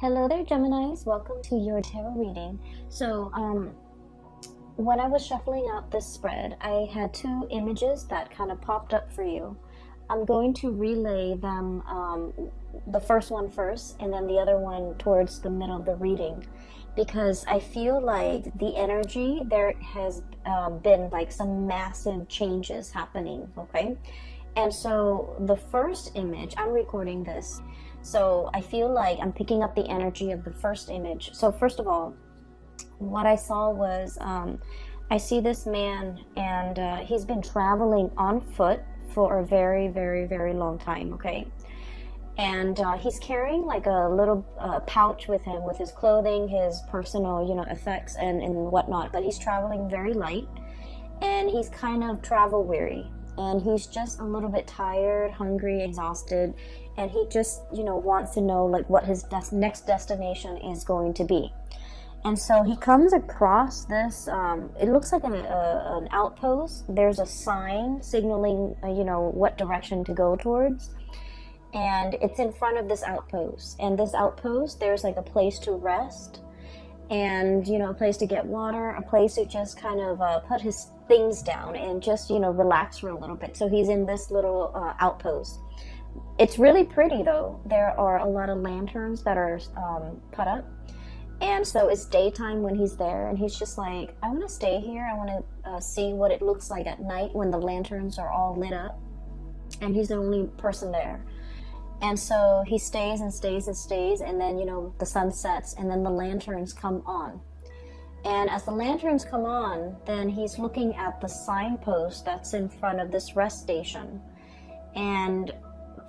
Hello there, Geminis. Welcome to your tarot reading. When I was shuffling out this spread, I had two images that kind of popped up for you. I'm going to relay them, the first one first, and then the other one towards the middle of the reading, because I feel like the energy, there has been like some massive changes happening, okay? And so the first image, I'm recording this, so I feel like I'm picking up the energy of the first image. So first of all, what I saw was, I see this man, and he's been traveling on foot for a very, very, very long time, okay? And he's carrying like a little pouch with him with his clothing, his personal, effects and whatnot. But he's traveling very light, and he's kind of travel weary. And he's just a little bit tired, hungry, exhausted, and he just, wants to know like what his next destination is going to be. And so he comes across this, it looks like an outpost. There's a sign signaling, what direction to go towards. And it's in front of this outpost. And this outpost, there's like a place to rest and, a place to get water, a place to just kind of put his things down and just, relax for a little bit. So he's in this little outpost. It's really pretty though. There are a lot of lanterns that are put up. And so it's daytime when he's there, and he's just like, I want to stay here. I want to see what it looks like at night when the lanterns are all lit up. And he's the only person there. And so he stays and stays and stays, and then, the sun sets, and then the lanterns come on. And as the lanterns come on, then he's looking at the signpost that's in front of this rest station. And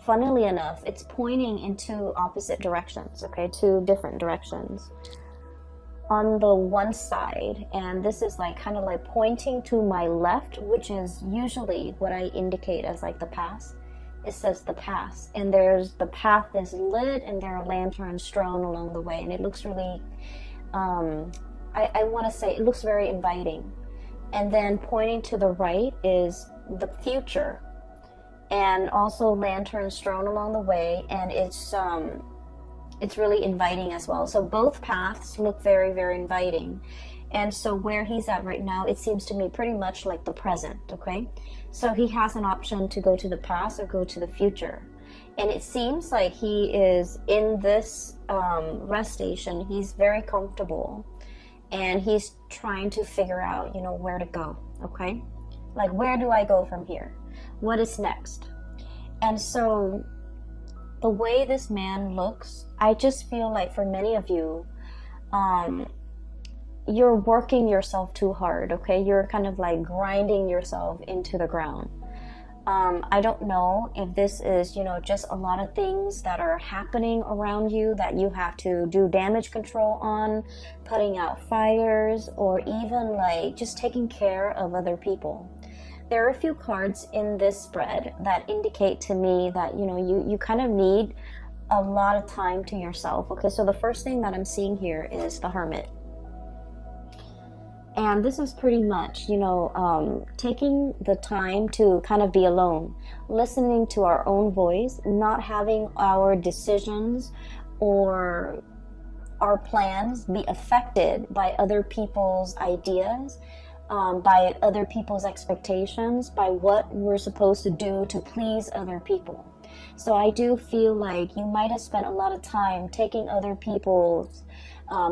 funnily enough, it's pointing into opposite directions, okay, two different directions. On the one side, and this is like kind of like pointing to my left, which is usually what I indicate as like the past. It says the past, and there's the path is lit, and there are lanterns strewn along the way, and it looks really, I want to say it looks very inviting. And then pointing to the right is the future, and also lanterns strewn along the way, and it's really inviting as well. So both paths look very, very inviting. And so where he's at right now, it seems to me pretty much like the present, okay? So he has an option to go to the past or go to the future. And it seems like he is in this rest station. He's very comfortable, and he's trying to figure out, where to go, okay? Like, where do I go from here? What is next? And so the way this man looks, I just feel like for many of you, you're working yourself too hard, okay? You're kind of like grinding yourself into the ground. I don't know if this is, just a lot of things that are happening around you that you have to do damage control on, putting out fires, or even like just taking care of other people. There are a few cards in this spread that indicate to me that, you kind of need a lot of time to yourself. Okay, so the first thing that I'm seeing here is the Hermit. And this is pretty much, taking the time to kind of be alone, listening to our own voice, not having our decisions or our plans be affected by other people's ideas, by other people's expectations, by what we're supposed to do to please other people. So I do feel like you might have spent a lot of time taking other people's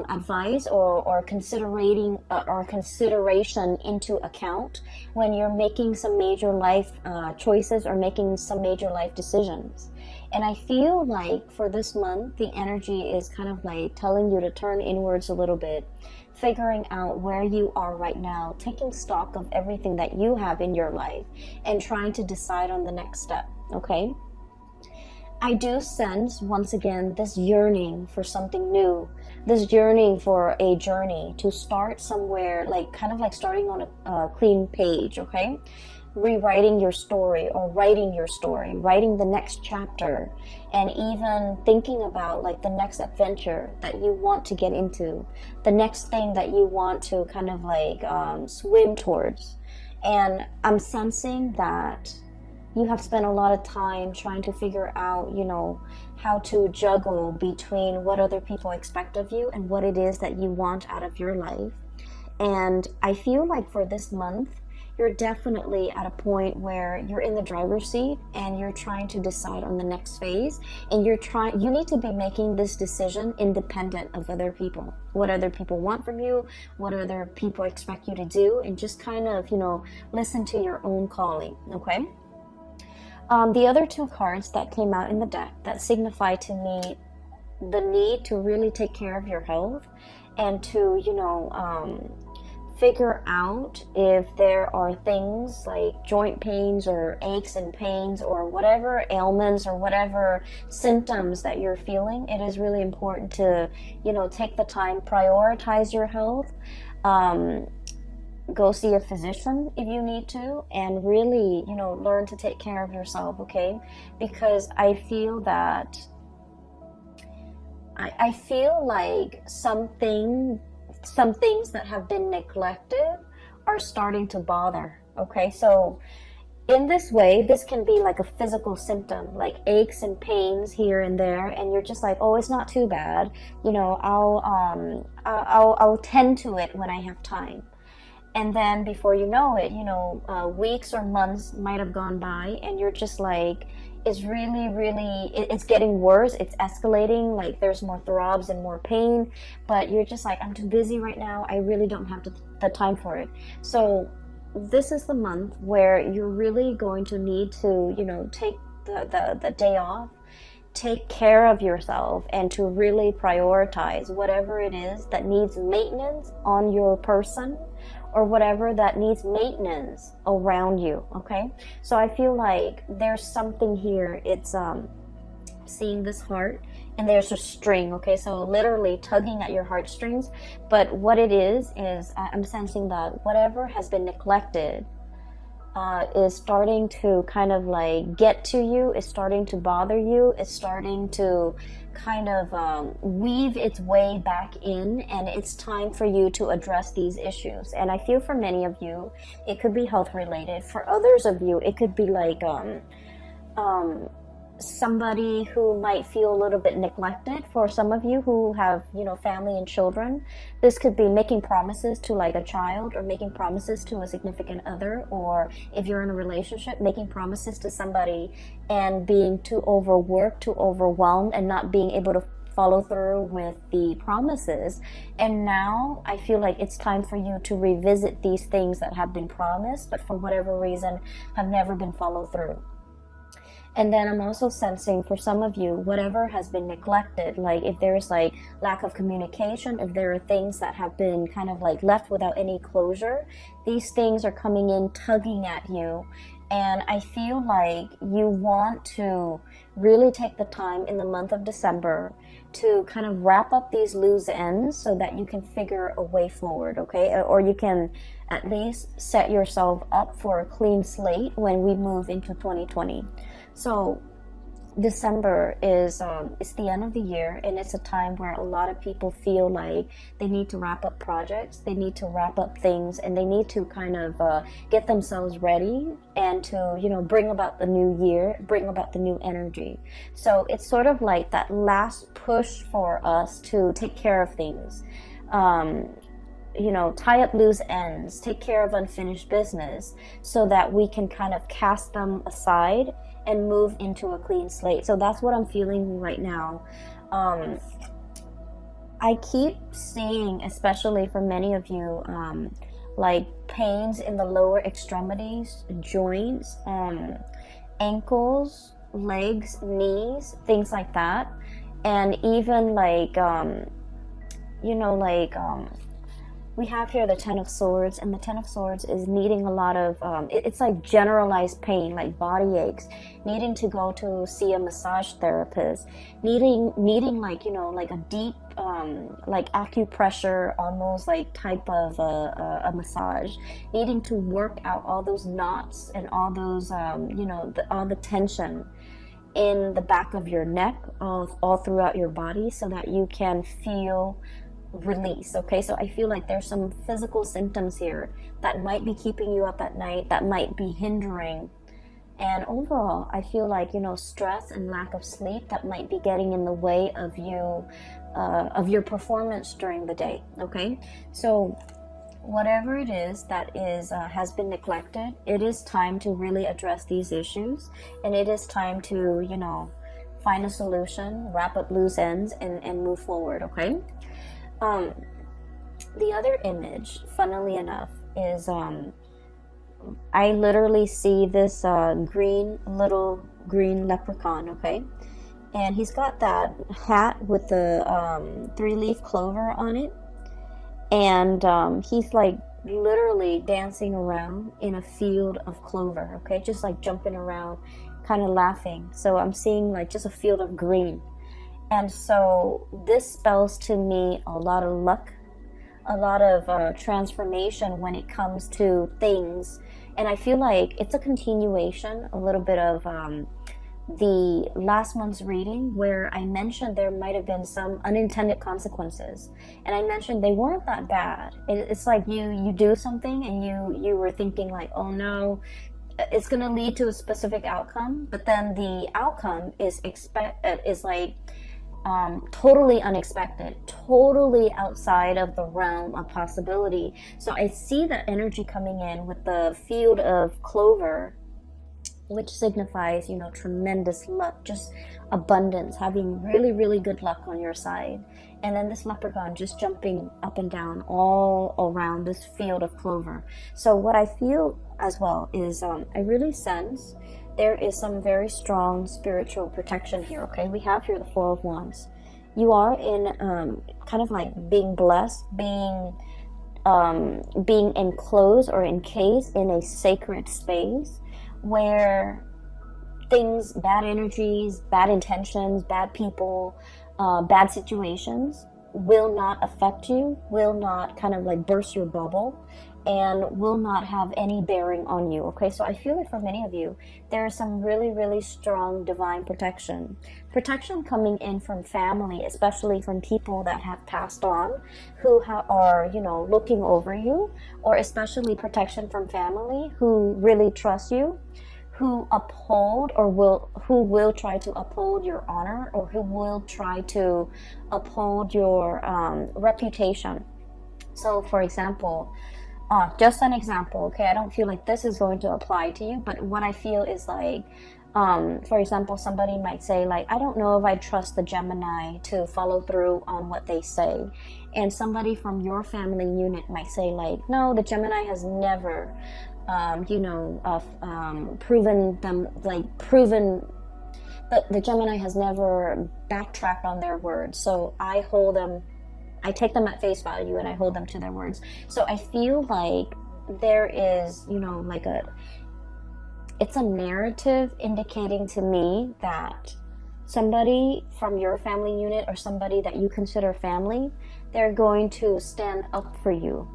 advice or considering or consideration into account when you're making some major life choices or making some major life decisions. And I feel like for this month, the energy is kind of like telling you to turn inwards a little bit, figuring out where you are right now, taking stock of everything that you have in your life, and trying to decide on the next step, okay? I do sense, once again, this yearning for something new, this yearning for a journey to start somewhere, like kind of like starting on a clean page, okay? Rewriting your story or writing your story, writing the next chapter, and even thinking about like the next adventure that you want to get into, the next thing that you want to kind of like swim towards. And I'm sensing that you have spent a lot of time trying to figure out, how to juggle between what other people expect of you and what it is that you want out of your life. And I feel like for this month, you're definitely at a point where you're in the driver's seat and you're trying to decide on the next phase, and you need to be making this decision independent of other people, what other people want from you, what other people expect you to do, and just kind of, listen to your own calling. Okay. The other two cards that came out in the deck that signify to me the need to really take care of your health and to, figure out if there are things like joint pains or aches and pains or whatever ailments or whatever symptoms that you're feeling. It is really important to, take the time, prioritize your health, go see a physician if you need to, and really, learn to take care of yourself, okay? Because I feel that I feel like some things that have been neglected are starting to bother. Okay, so in this way, this can be like a physical symptom, like aches and pains here and there, and you're just like, oh, it's not too bad. I'll tend to it when I have time. And then before you know it, weeks or months might have gone by, and you're just like, it's getting worse. It's escalating. Like there's more throbs and more pain, but you're just like, I'm too busy right now. I really don't have the time for it. So this is the month where you're really going to need to, take the day off, take care of yourself, and to really prioritize whatever it is that needs maintenance on your person, or whatever that needs maintenance around you. Okay, so I feel like there's something here. It's seeing this heart, and there's a string. Okay, so literally tugging at your heartstrings. But what it is I'm sensing that whatever has been neglected is starting to kind of like get to you, is starting to bother you, is starting to kind of weave its way back in, and it's time for you to address these issues. And I feel for many of you, it could be health related. For others of you, it could be like somebody who might feel a little bit neglected. For some of you who have, family and children, this could be making promises to like a child, or making promises to a significant other, or if you're in a relationship, making promises to somebody and being too overworked, too overwhelmed, and not being able to follow through with the promises. And now I feel like it's time for you to revisit these things that have been promised, but for whatever reason have never been followed through. And then I'm also sensing for some of you, whatever has been neglected, like if there's like lack of communication, if there are things that have been kind of like left without any closure, these things are coming in, tugging at you. And I feel like you want to really take the time in the month of December to kind of wrap up these loose ends so that you can figure a way forward, okay? Or you can at least set yourself up for a clean slate when we move into 2020. So December is it's the end of the year, and it's a time where a lot of people feel like they need to wrap up projects, they need to wrap up things, and they need to kind of get themselves ready and to bring about the new year, bring about the new energy. So it's sort of like that last push for us to take care of things. Tie up loose ends, take care of unfinished business, so that we can kind of cast them aside and move into a clean slate. So that's what I'm feeling right now. I keep seeing, especially for many of you, like pains in the lower extremities, joints, ankles, legs, knees, things like that. And even like, we have here the Ten of Swords, and the Ten of Swords is needing a lot of, it's like generalized pain, like body aches, needing to go to see a massage therapist, needing like, like a deep, like acupressure, almost like type of a massage, needing to work out all those knots and all those, all the tension in the back of your neck, all throughout your body, so that you can feel release. Okay, so I feel like there's some physical symptoms here that might be keeping you up at night, that might be hindering And overall, I feel like, you know, stress and lack of sleep that might be getting in the way of you, of your performance during the day. Okay, so whatever it is that is has been neglected, it is time to really address these issues, and it is time to, you know, find a solution, wrap up loose ends, and move forward. Okay. The other image, funnily enough, is I literally see this little green leprechaun. Okay, and he's got that hat with the 3-leaf clover on it, and he's like literally dancing around in a field of clover. Okay, just like jumping around, kind of laughing. So I'm seeing like just a field of green, and so this spells to me a lot of luck, a lot of transformation when it comes to things. And I feel like it's a continuation a little bit of the last month's reading, where I mentioned there might have been some unintended consequences, and I mentioned they weren't that bad. It's like you do something and you were thinking like, oh no, it's going to lead to a specific outcome, but then the outcome is like totally unexpected, totally outside of the realm of possibility. So I see that energy coming in with the field of clover, which signifies, you know, tremendous luck, just abundance, having really, really good luck on your side. And then this leprechaun just jumping up and down all around this field of clover. So what I feel as well is I really sense there is some very strong spiritual protection here. Okay, we have here the Four of Wands. You are in kind of like being blessed, being enclosed or encased in a sacred space where things, bad energies, bad intentions, bad people, bad situations will not affect you, will not kind of like burst your bubble, and will not have any bearing on you. Okay, so I feel like for many of you, there is some really, really strong divine protection. Protection coming in from family, especially from people that have passed on, who are, you know, looking over you, or especially protection from family who really trust you, who uphold who will try to uphold your honor, or who will try to uphold your reputation. So for example, just an example, okay, I don't feel like this is going to apply to you, but what I feel is like, for example, somebody might say like, I don't know if I trust the Gemini to follow through on what they say. And somebody from your family unit might say like, no, the Gemini has never, the Gemini has never backtracked on their words. So I take them at face value and I hold them to their words. So I feel like there is, you know, like it's a narrative indicating to me that somebody from your family unit, or somebody that you consider family, they're going to stand up for you.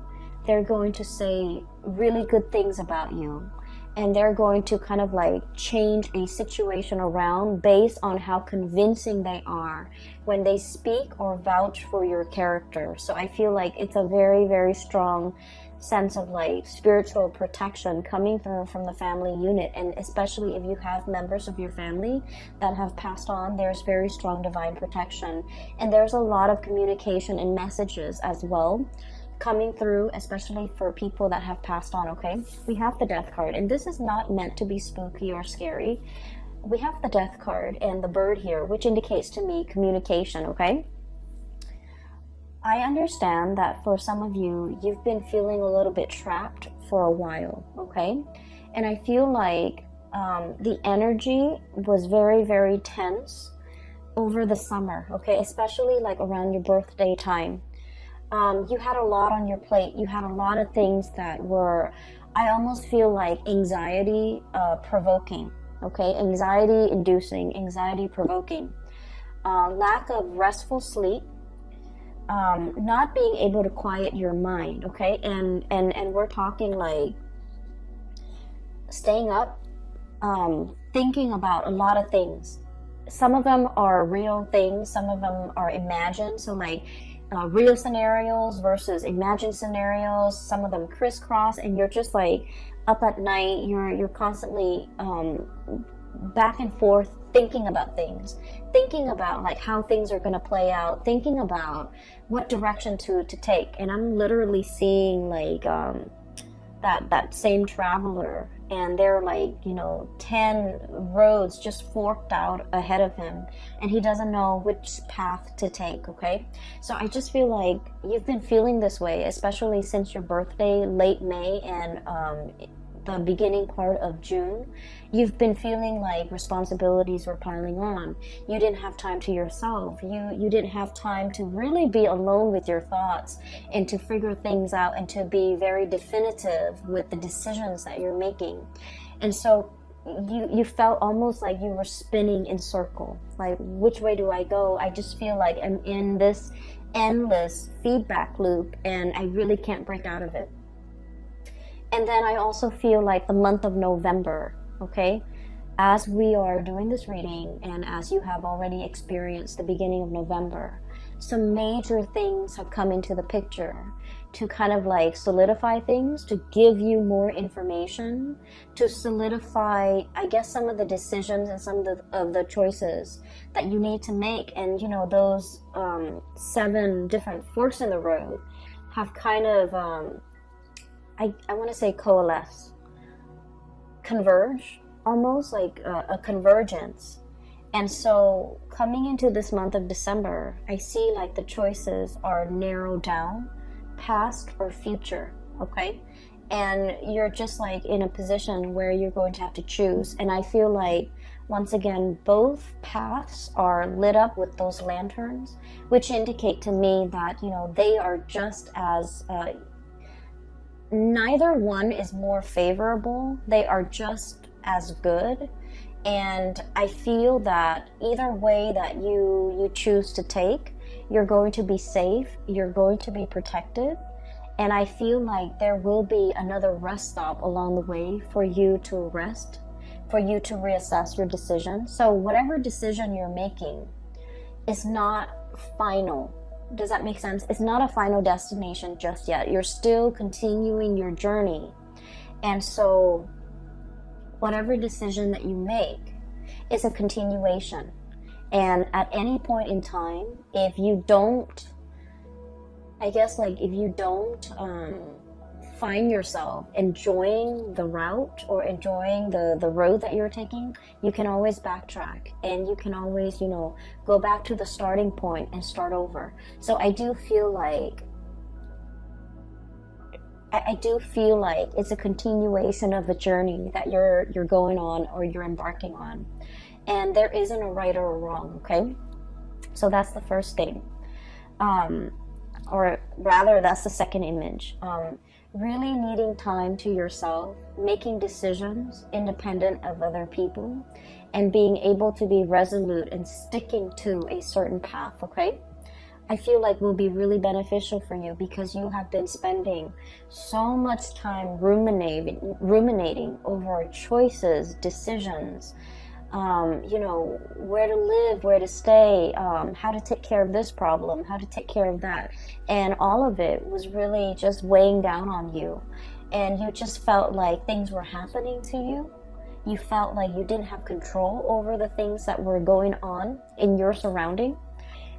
They're going to say really good things about you. And they're going to kind of like change a situation around based on how convincing they are when they speak or vouch for your character. So I feel like it's a very, very strong sense of like spiritual protection coming through from the family unit. And especially if you have members of your family that have passed on, there's very strong divine protection. And there's a lot of communication and messages as well coming through, especially for people that have passed on. Okay, we have the Death card, and this is not meant to be spooky or scary. We have the Death card and the bird here, which indicates to me communication. Okay, I understand that for some of you, you've been feeling a little bit trapped for a while. Okay, and I feel like the energy was very, very tense over the summer. Okay, especially like around your birthday time. You had a lot on your plate. You had a lot of things that were, I almost feel like anxiety provoking. Okay, anxiety inducing, anxiety provoking. Lack of restful sleep. Not being able to quiet your mind. Okay, and we're talking like staying up, thinking about a lot of things. Some of them are real things. Some of them are imagined. So like, real scenarios versus imagined scenarios. Some of them crisscross, and you're just like up at night, you're constantly back and forth thinking about things, thinking about like how things are going to play out, thinking about what direction to take. And I'm literally seeing like that same traveler, and they're like, you know, 10 roads just forked out ahead of him, and he doesn't know which path to take. Okay, so I just feel like you've been feeling this way, especially since your birthday, late May, and the beginning part of June. You've been feeling like responsibilities were piling on. You didn't have time to yourself. You didn't have time to really be alone with your thoughts and to figure things out and to be very definitive with the decisions that you're making. And so you felt almost like you were spinning in circle. Like, which way do I go? I just feel like I'm in this endless feedback loop and I really can't break out of it. And then I also feel like the month of November, okay, as we are doing this reading and as you have already experienced the beginning of November, some major things have come into the picture to kind of like solidify things, to give you more information, to solidify, I guess, some of the decisions and some of the choices that you need to make. And, you know, those 7 different forks in the road have kind of... I want to say coalesce, converge, almost like a convergence. And so coming into this month of December, I see like the choices are narrowed down, past or future, okay? And you're just like in a position where you're going to have to choose. And I feel like, once again, both paths are lit up with those lanterns, which indicate to me that, you know, they are just as... neither one is more favorable. They are just as good. And I feel that either way that you choose to take, you're going to be safe, you're going to be protected. And I feel like there will be another rest stop along the way for you to rest, for you to reassess your decision. So whatever decision you're making is not final. Does that make sense? It's not a final destination just yet. You're still continuing your journey. And so whatever decision that you make is a continuation. And at any point in time, if you don't, I guess like if you don't find yourself enjoying the route or enjoying the road that you're taking, you can always backtrack and you can always, you know, go back to the starting point and start over. So I do feel like it's a continuation of the journey that you're going on or you're embarking on. And there isn't a right or a wrong, okay? So that's the first thing. Or rather, that's the second image. Really needing time to yourself, making decisions independent of other people, and being able to be resolute and sticking to a certain path, okay? I feel like will be really beneficial for you because you have been spending so much time ruminating over choices, decisions, you know, where to live, where to stay, how to take care of this problem, how to take care of that. And all of it was really just weighing down on you. And you just felt like things were happening to you. You felt like you didn't have control over the things that were going on in your surrounding.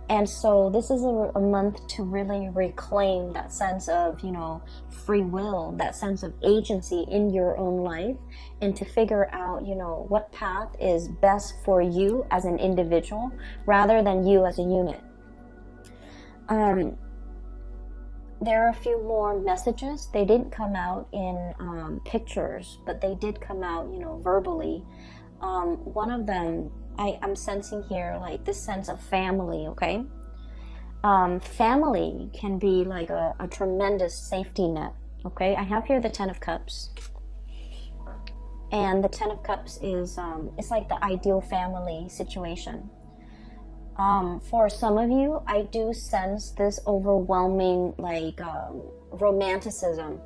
And so this is a month to really reclaim that sense of, you know, free will, that sense of agency in your own life, and to figure out, you know, what path is best for you as an individual rather than you as a unit. There are a few more messages. They didn't come out in pictures, but they did come out, you know, verbally. One of them, I'm sensing here like this sense of family, okay? Family can be like a tremendous safety net, okay? I have here the 10 of Cups. And the 10 of Cups is, it's like the ideal family situation. For some of you, I do sense this overwhelming like romanticism.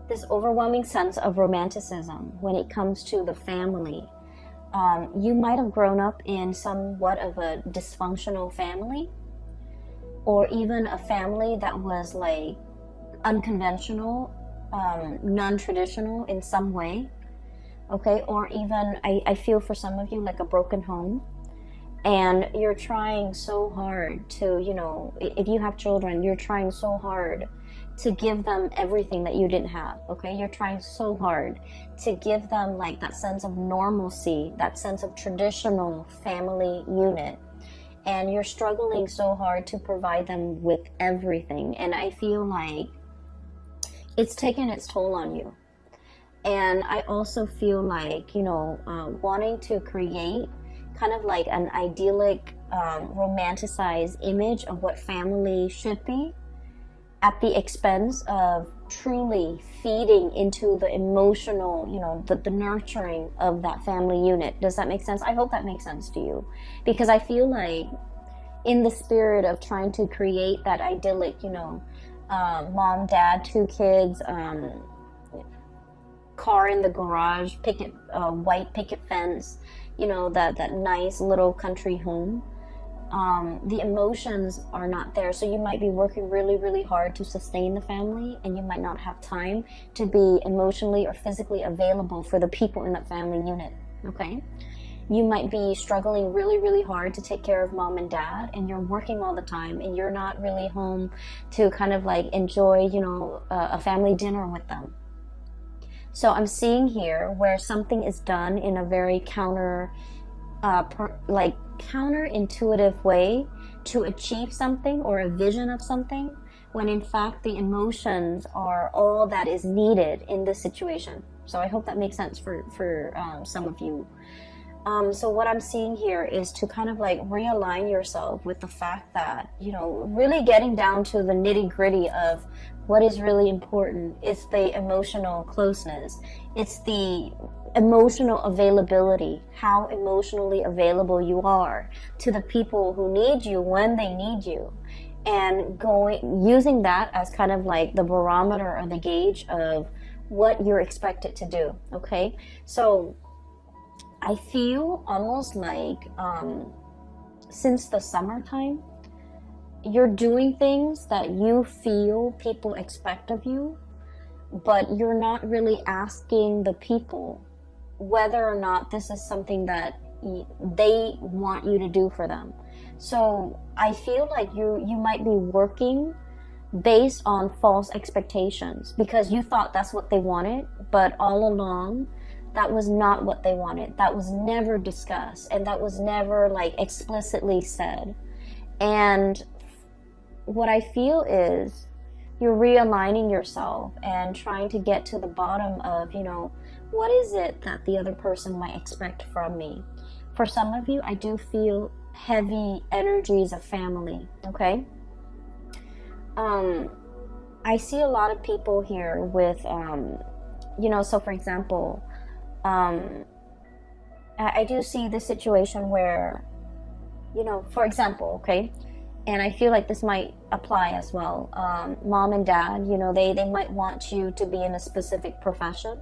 This overwhelming sense of romanticism when it comes to the family. You might have grown up in somewhat of a dysfunctional family, or even a family that was like unconventional, non-traditional in some way, okay? Or even, I feel for some of you like a broken home, and you're trying so hard to, you know, if you have children, you're trying so hard to give them everything that you didn't have, okay? You're trying so hard to give them like that sense of normalcy, that sense of traditional family unit, and you're struggling so hard to provide them with everything. And I feel like it's taken its toll on you. And I also feel like, you know, wanting to create kind of like an idyllic, romanticized image of what family should be at the expense of truly feeding into the emotional, you know, the nurturing of that family unit. Does that make sense? I hope that makes sense to you, because I feel like in the spirit of trying to create that idyllic, you know, mom, dad, 2 kids, car in the garage, white picket fence, you know, that nice little country home, the emotions are not there. So you might be working really, really hard to sustain the family, and you might not have time to be emotionally or physically available for the people in that family unit, okay? You might be struggling really, really hard to take care of mom and dad, and you're working all the time, and you're not really home to kind of like enjoy, you know, a family dinner with them. So I'm seeing here where something is done in a very counterintuitive way to achieve something or a vision of something, when in fact the emotions are all that is needed in this situation. So I hope that makes sense for some of you. So what I'm seeing here is to kind of like realign yourself with the fact that, you know, really getting down to the nitty-gritty of what is really important. It's the emotional closeness. It's the emotional availability, how emotionally available you are to the people who need you when they need you, and using that as kind of like the barometer or the gauge of what you're expected to do, okay? So I feel almost like since the summertime, you're doing things that you feel people expect of you, but you're not really asking the people whether or not this is something that they want you to do for them. So I feel like you might be working based on false expectations because you thought that's what they wanted, but all along that was not what they wanted. That was never discussed, and that was never like explicitly said. And what I feel is you're realigning yourself and trying to get to the bottom of, you know, what is it that the other person might expect from me? For some of you, I do feel heavy energies of family, okay? I see a lot of people here with, you know, so for example, I do see this situation where, you know, for example, okay, and I feel like this might apply as well. Mom and dad, you know, they might want you to be in a specific profession,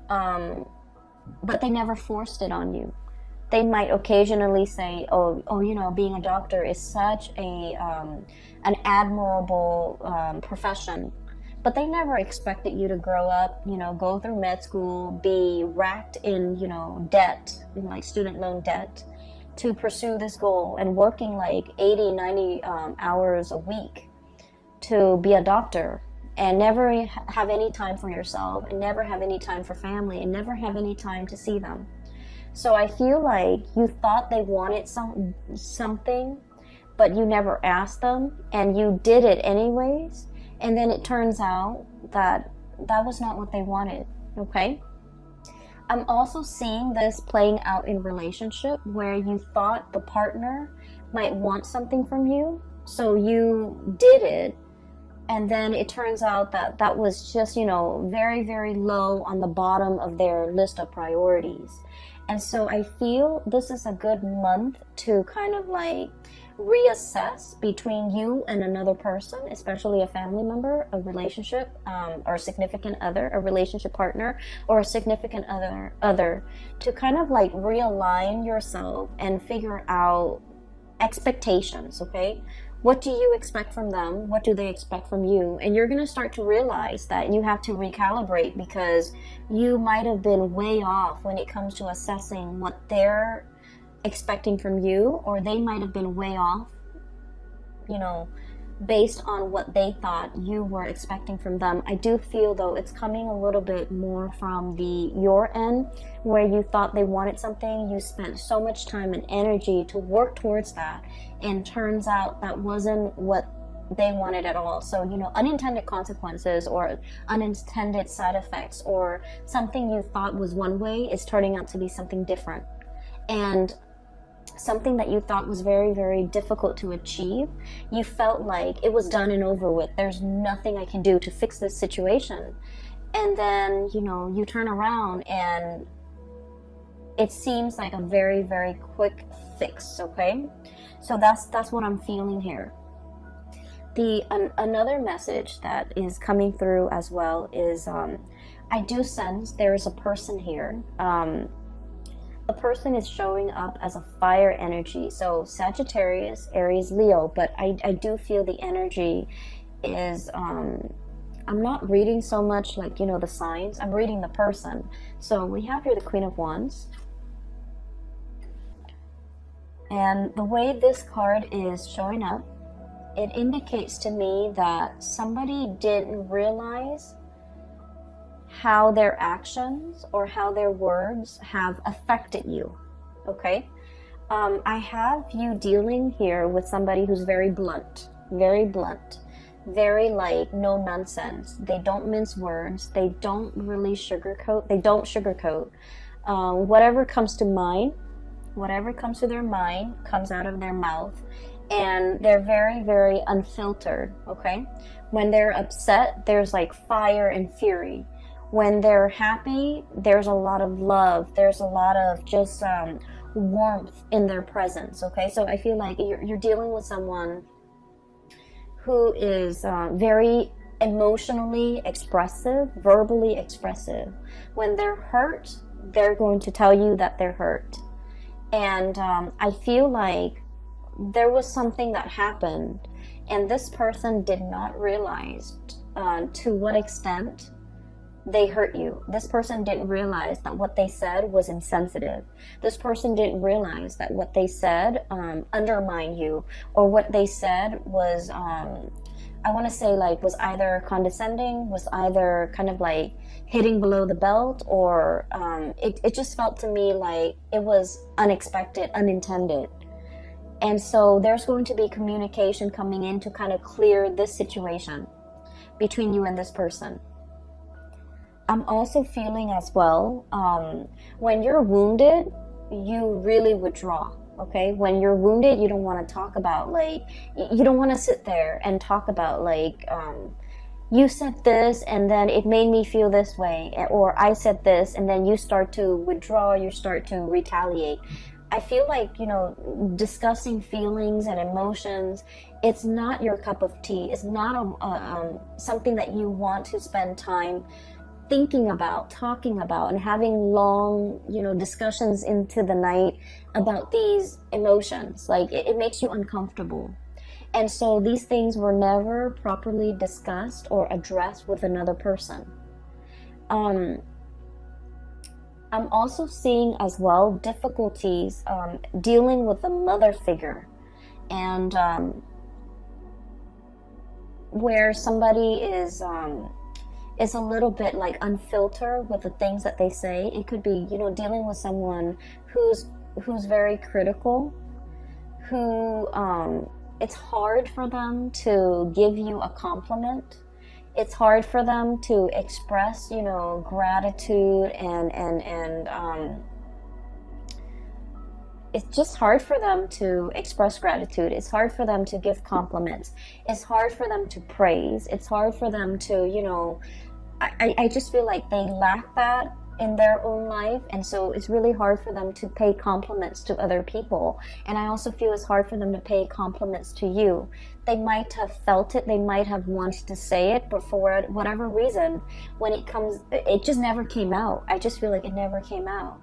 but they never forced it on you. They might occasionally say, oh, you know, being a doctor is such an admirable profession. But they never expected you to grow up, you know, go through med school, be racked in, you know, debt, like student loan debt, to pursue this goal, and working like 80, 90 hours a week to be a doctor, and never have any time for yourself, and never have any time for family, and never have any time to see them. So I feel like you thought they wanted something, but you never asked them, and you did it anyways. And then it turns out that that was not what they wanted, okay? I'm also seeing this playing out in relationship where you thought the partner might want something from you, so you did it, and then it turns out that that was just, you know, very, very low on the bottom of their list of priorities. And so I feel this is a good month to kind of like reassess between you and another person, especially a family member, a relationship, or a significant other, a relationship partner, or a significant other, to kind of like realign yourself and figure out expectations, okay? What do you expect from them? What do they expect from you? And you're going to start to realize that you have to recalibrate, because you might have been way off when it comes to assessing what they're expecting from you, or they might have been way off, you know, based on what they thought you were expecting from them. I do feel though it's coming a little bit more from your end, where you thought they wanted something, you spent so much time and energy to work towards that, and turns out that wasn't what they wanted at all. So, you know, unintended consequences or unintended side effects, or something you thought was one way is turning out to be something different. And something that you thought was very, very difficult to achieve, you felt like it was done and over with. There's nothing I can do to fix this situation. And then, you know, you turn around and it seems like a very, very quick fix, okay? So that's what I'm feeling here. Another message that is coming through as well is I do sense there is a person here. A person is showing up as a fire energy, so Sagittarius, Aries, Leo, but I do feel the energy is, I'm not reading so much like, you know, the signs, I'm reading the person. So we have here the Queen of Wands. And the way this card is showing up, it indicates to me that somebody didn't realize how their actions or how their words have affected you, okay? I have you dealing here with somebody who's very blunt, very like no nonsense. They don't mince words. They don't really sugarcoat. Whatever comes to mind, whatever comes to their mind comes out of their mouth. And they're very, very unfiltered, okay? When they're upset, there's like fire and fury. When they're happy, there's a lot of love. There's a lot of just warmth in their presence, okay? So I feel like you're dealing with someone who is very emotionally expressive, verbally expressive. When they're hurt, they're going to tell you that they're hurt. And I feel like there was something that happened, and this person did not realize to what extent they hurt you. This person didn't realize that what they said was insensitive. This person didn't realize that what they said undermined you, or what they said was, I want to say, like, was either condescending, was either kind of like hitting below the belt, or it just felt to me like it was unexpected, unintended. And so there's going to be communication coming in to kind of clear this situation between you and this person. I'm also feeling as well, when you're wounded, you really withdraw, okay? When you're wounded, you don't want to talk about, like, you don't want to sit there and talk about, like, you said this and then it made me feel this way, or I said this, and then you start to withdraw, you start to retaliate. I feel like, you know, discussing feelings and emotions, it's not your cup of tea. It's not something that you want to spend time thinking about, talking about, and having long, you know, discussions into the night about these emotions. Like, it makes you uncomfortable. And so these things were never properly discussed or addressed with another person. I'm also seeing as well difficulties dealing with the mother figure, and where somebody is a little bit like unfiltered with the things that they say. It could be, you know, dealing with someone who's very critical, who it's hard for them to give you a compliment. It's hard for them to express, you know, gratitude, and it's just hard for them to express gratitude. It's hard for them to give compliments. It's hard for them to praise. It's hard for them to, you know, I just feel like they lack that in their own life, and so it's really hard for them to pay compliments to other people. And I also feel it's hard for them to pay compliments to you. They might have felt it, they might have wanted to say it, but for whatever reason, when it comes, it just never came out. I just feel like it never came out.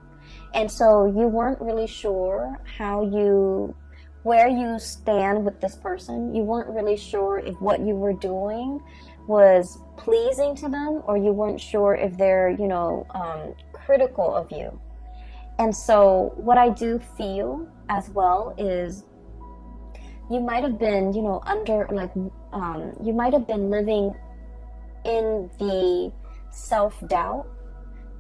And so you weren't really sure how you where you stand with this person. You weren't really sure if what you were doing was pleasing to them, or you weren't sure if they're, you know, critical of you. And so what I do feel as well is you might have been, you know, under, like, you might have been living in the self-doubt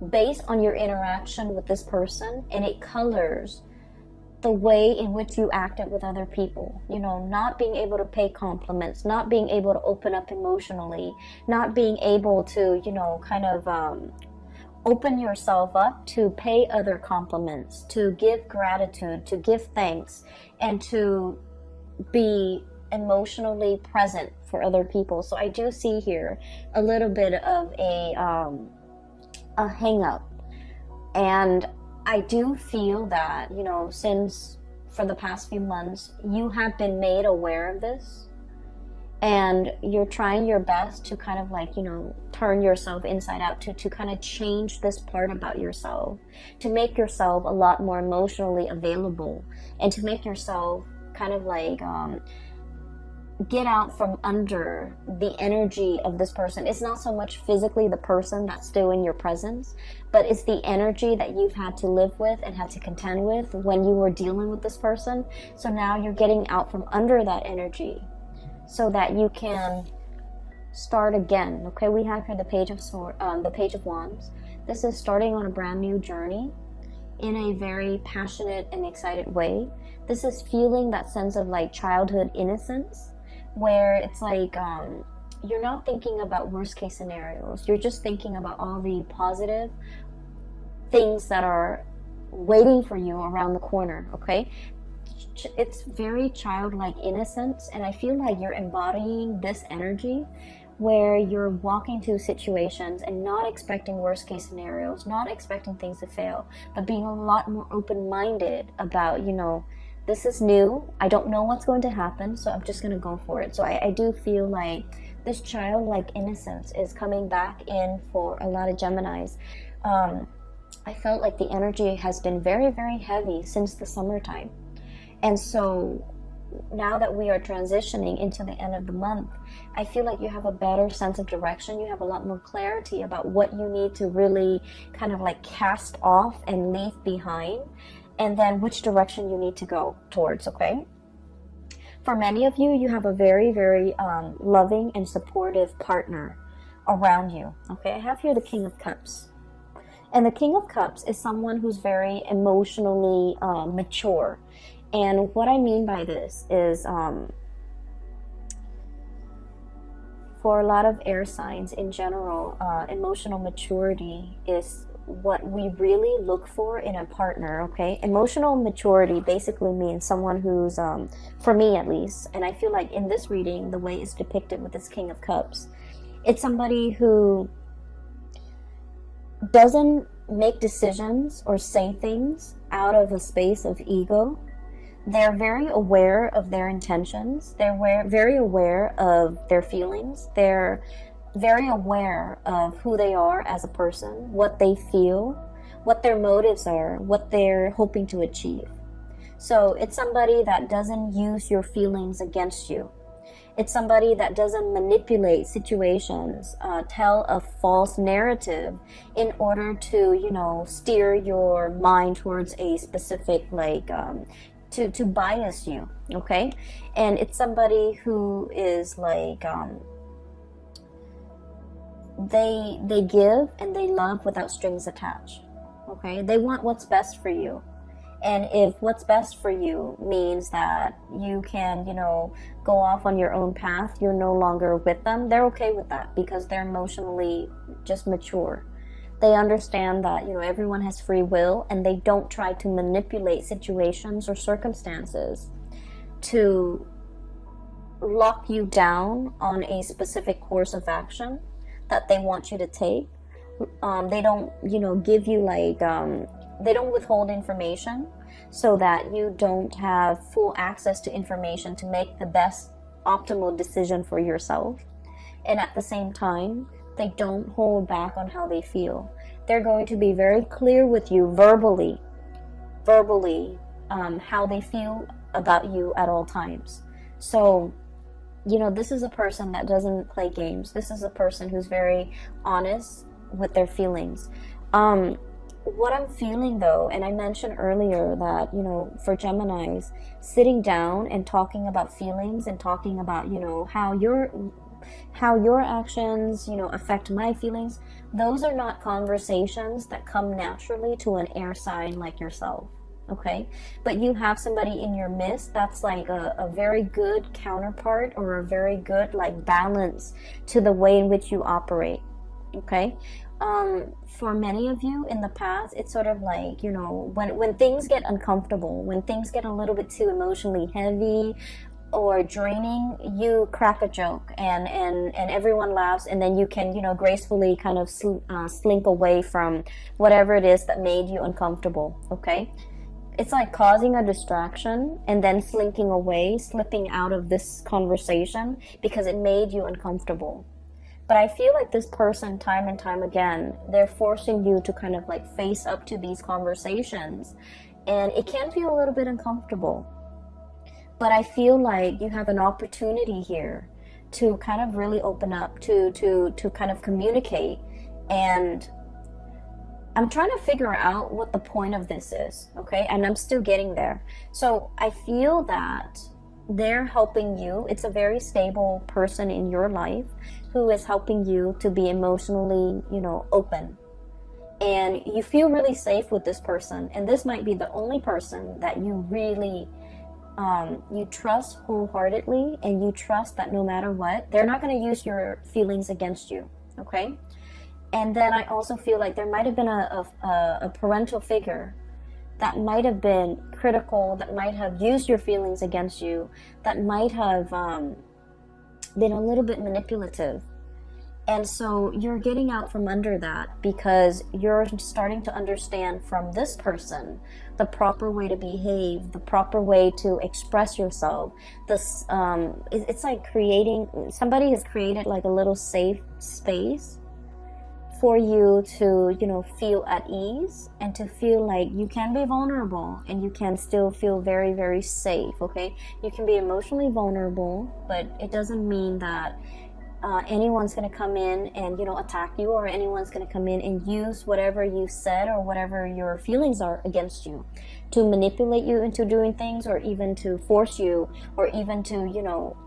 based on your interaction with this person, and it colors the way in which you acted with other people. You know, not being able to pay compliments, not being able to open up emotionally, not being able to, you know, kind of open yourself up to pay other compliments, to give gratitude, to give thanks, and to be emotionally present for other people. So I do see here a little bit of a hang up. And I do feel that, you know, since for the past few months, you have been made aware of this, and you're trying your best to kind of, like, you know, turn yourself inside out, to kind of change this part about yourself, to make yourself a lot more emotionally available, and to make yourself kind of like get out from under the energy of this person. It's not so much physically the person that's still in your presence, but it's the energy that you've had to live with and had to contend with when you were dealing with this person. So now you're getting out from under that energy so that you can start again. Okay, we have here the Page of Wands. This is starting on a brand new journey in a very passionate and excited way. This is feeling that sense of, like, childhood innocence, where it's like you're not thinking about worst case scenarios. You're just thinking about all the positive things that are waiting for you around the corner. Okay, it's very childlike innocence, and I feel like you're embodying this energy where you're walking through situations and not expecting worst case scenarios, not expecting things to fail, but being a lot more open-minded about, you know, this is new, I don't know what's going to happen, so I'm just going to go for it. So I do feel like this childlike innocence is coming back in for a lot of Geminis. I felt like the energy has been very, very heavy since the summertime. And so now that we are transitioning into the end of the month, I feel like you have a better sense of direction. You have a lot more clarity about what you need to really kind of like cast off and leave behind, and then which direction you need to go towards. Okay, for many of you, you have a very, very loving and supportive partner around you. Okay, I have here the King of Cups, and the King of Cups is someone who's very emotionally mature. And what I mean by this is for a lot of air signs in general, emotional maturity is what we really look for in a partner. Okay, emotional maturity basically means someone who's, for me at least, and I feel like in this reading, the way it's depicted with this King of Cups, it's somebody who doesn't make decisions or say things out of a space of ego. They're very aware of their intentions. They're very aware of their feelings. They're very aware of who they are as a person, what they feel, what their motives are, what they're hoping to achieve. So it's somebody that doesn't use your feelings against you. It's somebody that doesn't manipulate situations, tell a false narrative in order to, you know, steer your mind towards a specific, like, to bias you. Okay, and it's somebody who is like they give and they love without strings attached. Okay, they want what's best for you, and if what's best for you means that you can, you know, go off on your own path, you're no longer with them, they're okay with that because they're emotionally just mature. They understand that, you know, everyone has free will, and they don't try to manipulate situations or circumstances to lock you down on a specific course of action that they want you to take. They don't, you know, give you like, they don't withhold information so that you don't have full access to information to make the best optimal decision for yourself. And at the same time, they don't hold back on how they feel. They're going to be very clear with you verbally, how they feel about you at all times. So, you know, this is a person that doesn't play games. This is a person who's very honest with their feelings. What I'm feeling though, and I mentioned earlier that, you know, for Geminis, sitting down and talking about feelings and talking about, you know, how your actions, you know, affect my feelings, those are not conversations that come naturally to an air sign like yourself. Okay, but you have somebody in your midst that's like a very good counterpart, or a very good like balance to the way in which you operate. Okay, for many of you in the past, it's sort of like, you know, when things get uncomfortable, when things get a little bit too emotionally heavy or draining, you crack a joke, and everyone laughs, and then you can, you know, gracefully kind of slink away from whatever it is that made you uncomfortable. Okay, it's like causing a distraction and then slinking away, slipping out of this conversation because it made you uncomfortable. But I feel like this person, time and time again, they're forcing you to kind of like face up to these conversations, and it can feel a little bit uncomfortable. But I feel like you have an opportunity here to kind of really open up, to kind of communicate. And I'm trying to figure out what the point of this is, okay? And I'm still getting there. So I feel that they're helping you. It's a very stable person in your life who is helping you to be emotionally, you know, open. And you feel really safe with this person. And this might be the only person that you really, you trust wholeheartedly, and you trust that no matter what, they're not going to use your feelings against you, okay? And then I also feel like there might have been a parental figure that might have been critical, that might have used your feelings against you, that might have been a little bit manipulative. And so you're getting out from under that because you're starting to understand from this person the proper way to behave, the proper way to express yourself. This it's like somebody has created like a little safe space for you to, you know, feel at ease and to feel like you can be vulnerable and you can still feel very, very safe. Okay, you can be emotionally vulnerable, but it doesn't mean that anyone's going to come in and, you know, attack you, or anyone's going to come in and use whatever you said or whatever your feelings are against you to manipulate you into doing things, or even to force you, or even to, you know,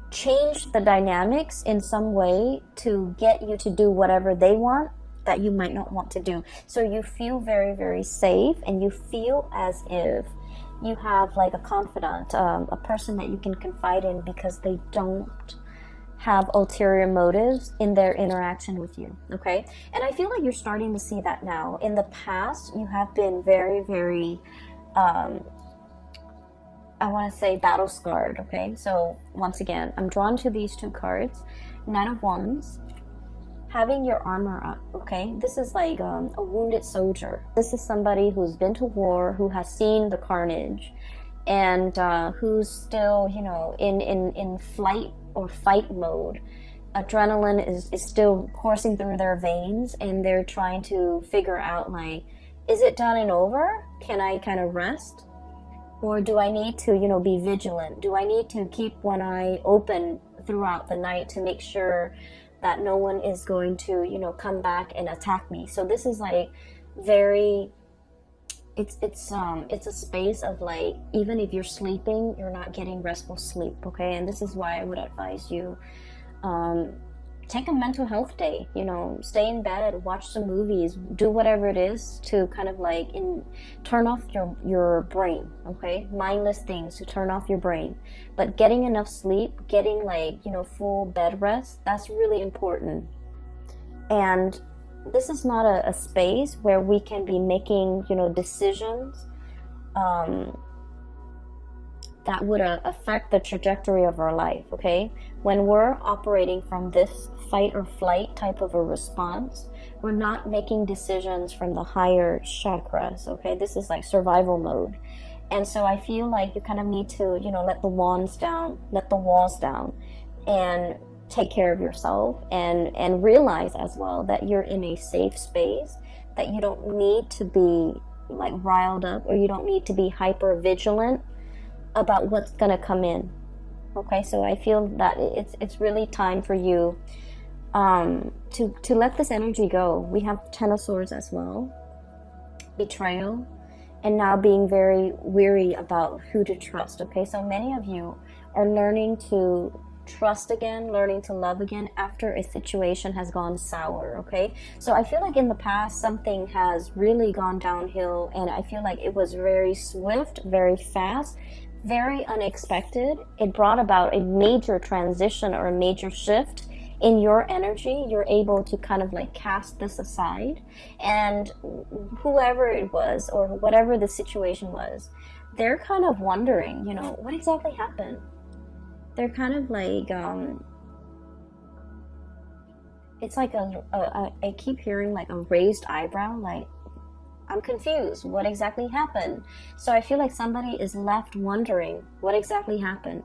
change the dynamics in some way to get you to do whatever they want that you might not want to do. So you feel very, very safe, and you feel as if you have like a confidant, a person that you can confide in, because they don't have ulterior motives in their interaction with you. Okay, and I feel like you're starting to see that now. In the past, you have been very, very I want to say battle scarred. Okay, so once again, I'm drawn to these two cards. Nine of Wands, having your armor up. Okay, this is like a wounded soldier. This is somebody who's been to war, who has seen the carnage, and who's still, you know, in flight or fight mode. Adrenaline is still coursing through their veins, and they're trying to figure out, like, is it done and over? Can I kind of rest? Or do I need to, you know, be vigilant? Do I need to keep one eye open throughout the night to make sure that no one is going to, you know, come back and attack me? So this is like very, it's a space of like, even if you're sleeping, you're not getting restful sleep. Okay, and this is why I would advise you, take a mental health day, you know, stay in bed, watch some movies, do whatever it is to kind of like turn off your brain. Okay, mindless things to turn off your brain. But getting enough sleep, getting like, you know, full bed rest, that's really important. And this is not a space where we can be making, you know, decisions that would affect the trajectory of our life. Okay, when we're operating from this fight or flight type of a response, we're not making decisions from the higher chakras. Okay, this is like survival mode. And so I feel like you kind of need to, you know, let the walls down, and take care of yourself, and realize as well that you're in a safe space, that you don't need to be, like riled up, or you don't need to be hyper vigilant about what's gonna come in. Okay, so I feel that it's really time for you to let this energy go. We have Ten of Swords as well, betrayal, and now being very weary about who to trust. Okay, so many of you are learning to trust again, learning to love again after a situation has gone sour. Okay, so I feel like in the past something has really gone downhill, and I feel like it was very swift, very fast, very unexpected. It brought about a major transition or a major shift in your energy. You're able to kind of like cast this aside, and whoever it was or whatever the situation was, they're kind of wondering, you know, what exactly happened. They're kind of like it's like I keep hearing like a raised eyebrow, like, I'm confused, what exactly happened? So I feel like somebody is left wondering what exactly happened.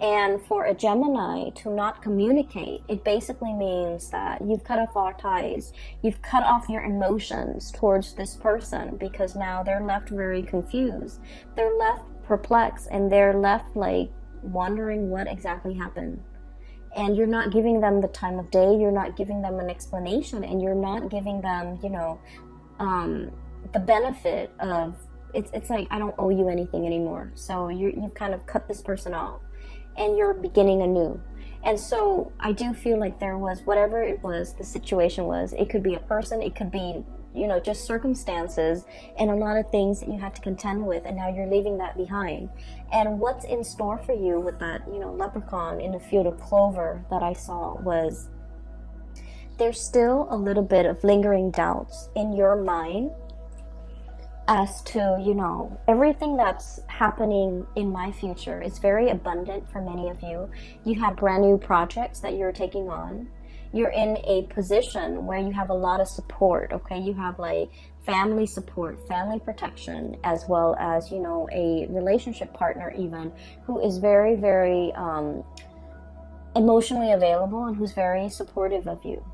And for a Gemini to not communicate, it basically means that you've cut off all ties. You've cut off your emotions towards this person, because now they're left very confused. They're left perplexed, and they're left like wondering what exactly happened. And you're not giving them the time of day, you're not giving them an explanation, and you're not giving them, you know, the benefit of, it's like, I don't owe you anything anymore. So you've kind of cut this person off, and you're beginning anew. And so I do feel like there was, whatever it was, the situation was, it could be a person, it could be, you know, just circumstances, and a lot of things that you had to contend with, and now you're leaving that behind. And what's in store for you with that, you know, leprechaun in a field of clover that I saw was, there's still a little bit of lingering doubts in your mind as to, you know, everything that's happening in my future is very abundant for many of you. You have brand new projects that you're taking on. You're in a position where you have a lot of support, okay? You have like family support, family protection, as well as, you know, a relationship partner even, who is very, very emotionally available, and who's very supportive of you,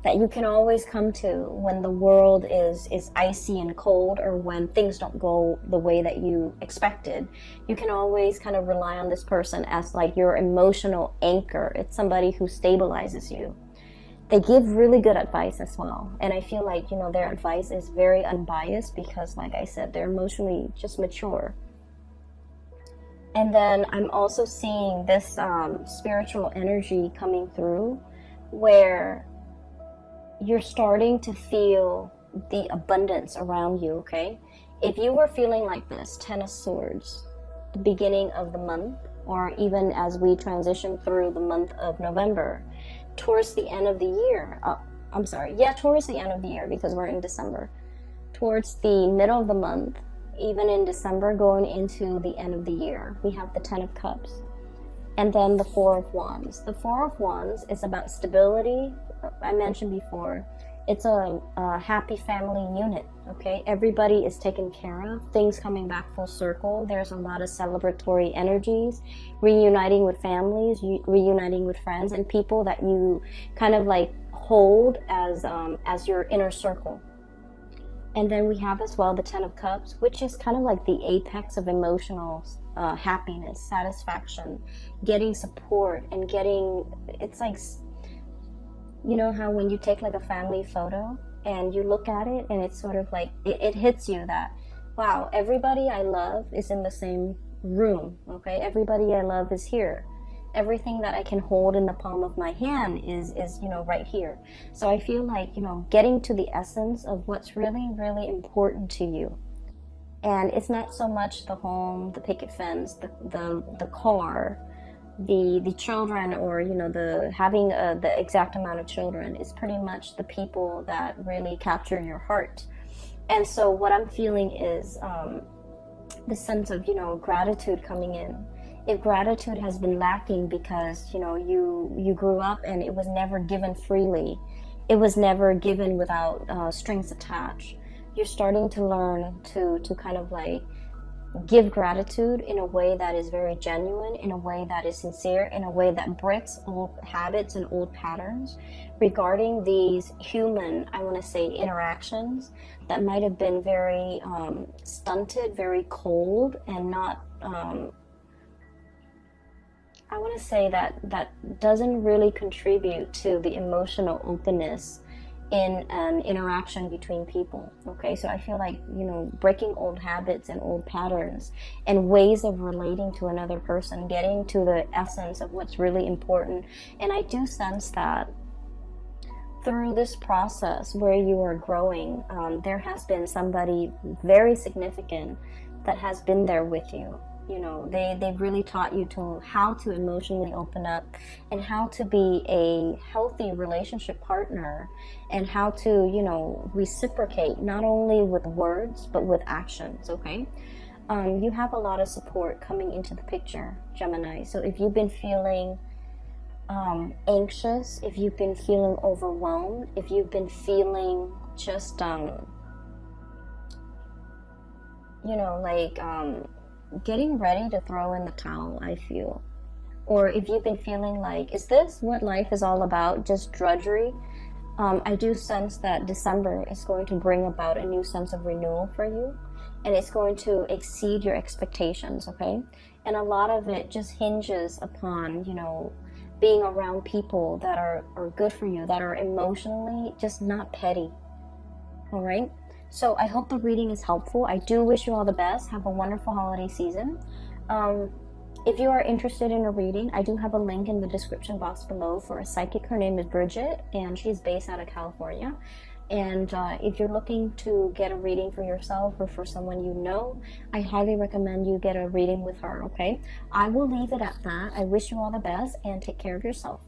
that you can always come to when the world is icy and cold, or when things don't go the way that you expected. You can always kind of rely on this person as like your emotional anchor. It's somebody who stabilizes you. They give really good advice as well. And I feel like, you know, their advice is very unbiased, because like I said, they're emotionally just mature. And then I'm also seeing this spiritual energy coming through, where you're starting to feel the abundance around you, okay? If you were feeling like this, Ten of Swords, the beginning of the month, or even as we transition through the month of November, towards the end of the year, towards the end of the year, because we're in December, towards the middle of the month, even in December, going into the end of the year, we have the Ten of Cups. And then the Four of Wands. The Four of Wands is about stability. I mentioned before, it's a happy family unit, okay? Everybody is taken care of, things coming back full circle. There's a lot of celebratory energies, reuniting with families, reuniting with friends, and people that you kind of like hold as your inner circle. And then we have as well the Ten of Cups, which is kind of like the apex of emotional happiness, satisfaction, getting support, and getting, it's like, you know how when you take like a family photo and you look at it and it's sort of like, it hits you that, wow, everybody I love is in the same room, okay? Everybody I love is here. Everything that I can hold in the palm of my hand is, you know, right here. So I feel like, you know, getting to the essence of what's really, really important to you. And it's not so much the home, the picket fence, the car, the children, or, you know, the having the exact amount of children. Is pretty much the people that really capture your heart. And so what I'm feeling is the sense of, you know, gratitude coming in. If gratitude has been lacking because, you know, you grew up and it was never given freely, it was never given without strings attached, you're starting to learn to kind of like give gratitude in a way that is very genuine, in a way that is sincere, in a way that breaks old habits and old patterns regarding these human, I want to say, interactions that might have been very stunted, very cold, and not, I want to say that doesn't really contribute to the emotional openness in an interaction between people. Okay, so I feel like, you know, breaking old habits and old patterns and ways of relating to another person, getting to the essence of what's really important. And I do sense that through this process where you are growing, there has been somebody very significant that has been there with you. You know, they've really taught you to how to emotionally open up and how to be a healthy relationship partner and how to, you know, reciprocate not only with words but with actions. Okay, you have a lot of support coming into the picture, Gemini. So if you've been feeling anxious, if you've been feeling overwhelmed, if you've been feeling just you know, like getting ready to throw in the towel, I feel. Or if you've been feeling like, is this what life is all about, just drudgery? I do sense that December is going to bring about a new sense of renewal for you, and it's going to exceed your expectations, okay? And a lot of it just hinges upon, you know, being around people that are good for you, that are emotionally just not petty, all right? So I hope the reading is helpful. I do wish you all the best. Have a wonderful holiday season. If you are interested in a reading, I do have a link in the description box below for a psychic. Her name is Bridget, and she's based out of California. And if you're looking to get a reading for yourself or for someone you know, I highly recommend you get a reading with her, okay? I will leave it at that. I wish you all the best, and take care of yourself.